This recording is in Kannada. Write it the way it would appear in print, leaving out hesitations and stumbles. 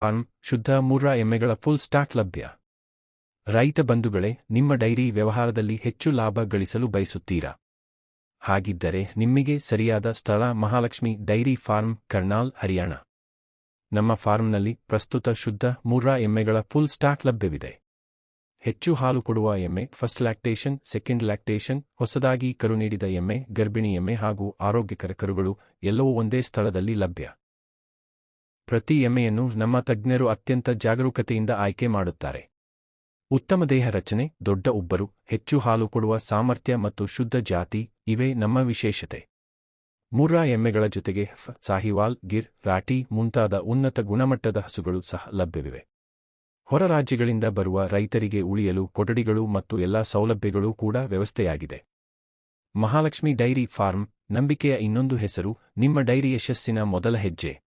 ಫಾರ್ಮ್ ಶುದ್ಧ ಮೂರ್ರಾ ಎಮ್ಮೆಗಳ ಫುಲ್ ಸ್ಟಾಕ್ ಲಭ್ಯ. ರೈತ ಬಂಧುಗಳೇ, ನಿಮ್ಮ ಡೈರಿ ವ್ಯವಹಾರದಲ್ಲಿ ಹೆಚ್ಚು ಲಾಭ ಗಳಿಸಲು ಬಯಸುತ್ತೀರಾ? ಹಾಗಿದ್ದರೆ ನಿಮಗೆ ಸರಿಯಾದ ಸ್ಥಳ ಮಹಾಲಕ್ಷ್ಮಿ ಡೈರಿ ಫಾರ್ಮ್, ಕರ್ನಾಲ್, ಹರಿಯಾಣ. ನಮ್ಮ ಫಾರ್ಮ್ನಲ್ಲಿ ಪ್ರಸ್ತುತ ಶುದ್ಧ ಮೂರ್ರಾ ಎಮ್ಮೆಗಳ ಫುಲ್ ಸ್ಟಾಕ್ ಲಭ್ಯವಿದೆ. ಹೆಚ್ಚು ಹಾಲು ಕೊಡುವ ಎಮ್ಮೆ, ಫಸ್ಟ್ ಲ್ಯಾಕ್ಟೇಷನ್, ಸೆಕೆಂಡ್ ಲ್ಯಾಕ್ಟೇಷನ್, ಹೊಸದಾಗಿ ಕರು ನೀಡಿದ ಎಮ್ಮೆ, ಗರ್ಭಿಣಿ ಎಮ್ಮೆ ಹಾಗೂ ಆರೋಗ್ಯಕರ ಕರುಗಳು ಎಲ್ಲವೂ ಒಂದೇ ಸ್ಥಳದಲ್ಲಿ ಲಭ್ಯ. ಪ್ರತಿ ಎಮ್ಮೆಯನ್ನು ನಮ್ಮ ತಜ್ಞರು ಅತ್ಯಂತ ಜಾಗರೂಕತೆಯಿಂದ ಆಯ್ಕೆ ಮಾಡುತ್ತಾರೆ. ಉತ್ತಮ ದೇಹ ರಚನೆ, ದೊಡ್ಡ ಉಬ್ಬರು, ಹೆಚ್ಚು ಹಾಲು ಕೊಡುವ ಸಾಮರ್ಥ್ಯ ಮತ್ತು ಶುದ್ಧ ಜಾತಿ ಇವೇ ನಮ್ಮ ವಿಶೇಷತೆ. ಮೂರ್ರಾ ಎಮ್ಮೆಗಳ ಜೊತೆಗೆ ಸಾಹಿವಾಲ್, ಗಿರ್, ರಾಠಿ ಮುಂತಾದ ಉನ್ನತ ಗುಣಮಟ್ಟದ ಹಸುಗಳು ಸಹ ಲಭ್ಯವಿವೆ. ಹೊರ ರಾಜ್ಯಗಳಿಂದ ಬರುವ ರೈತರಿಗೆ ಉಳಿಯಲು ಕೊಠಡಿಗಳು ಮತ್ತು ಎಲ್ಲಾ ಸೌಲಭ್ಯಗಳೂ ಕೂಡ ವ್ಯವಸ್ಥೆಯಾಗಿದೆ. ಮಹಾಲಕ್ಷ್ಮಿ ಡೈರಿ ಫಾರ್ಮ್, ನಂಬಿಕೆಯ ಇನ್ನೊಂದು ಹೆಸರು, ನಿಮ್ಮ ಡೈರಿ ಯಶಸ್ಸಿನ ಮೊದಲ ಹೆಜ್ಜೆ.